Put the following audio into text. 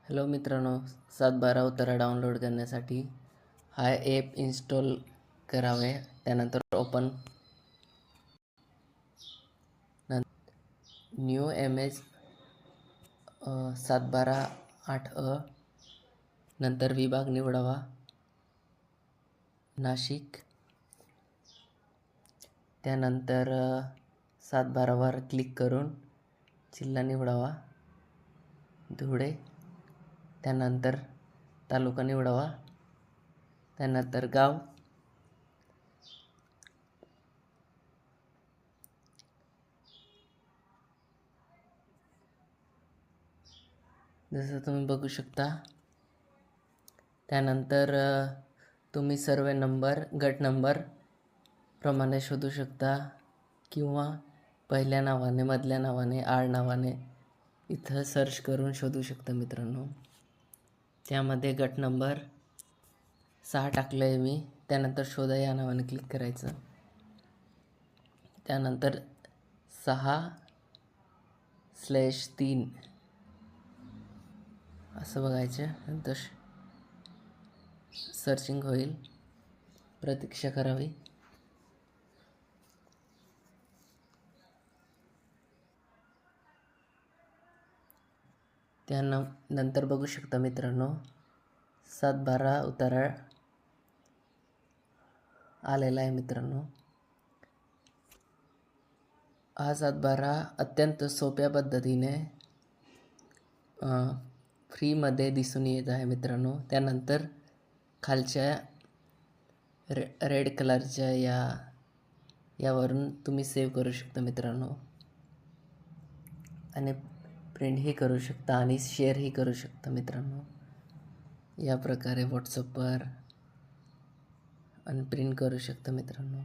Hello मित्रांनो, 7/12 उत्तरा download करण्यासाठी हा ॲप इन्स्टॉल करावे. त्यानंतर ओपन न्यू इमेज 7/12/8 नंतर विभाग निवडावा नाशिक. त्यानंतर 7/12वर क्लिक करून जिल्हा निवडावा धुळे. त्यानंतर तालुका निवडावा. त्यानंतर गाव. जसं तुम्ही बघू शकता. त्यानंतर तुम्ही सर्व नंबर गट नंबर प्रमाणे शोधू शकता किंवा पहिल्या नावाने, मधल्या नावाने, आड नावाने इथं सर्च करून शोधू शकता मित्रांनो. त्यामध्ये गट नंबर 6 टाकलं आहे मी. त्यानंतर शोधा या नावाने क्लिक करायचं. त्यानंतर 6/3 असं बघायचं. नंतर सर्चिंग होईल, प्रतीक्षा करावी. त्यानंतर बघू शकता मित्रांनो, 7/12 उत्तरा आलेला आहे मित्रांनो. हा 7/12 अत्यंत सोप्या पद्धतीने फ्रीमध्ये दिसून येत आहे मित्रांनो. त्यानंतर खालच्या रेड कलरच्या यावरून तुम्ही सेव्ह करू शकता मित्रांनो, आणि प्रिंटही करू शकता आणि शेअरही करू शकता मित्रांनो. या प्रकारे व्हॉट्सअपवर आणि प्रिंट करू शकता मित्रांनो.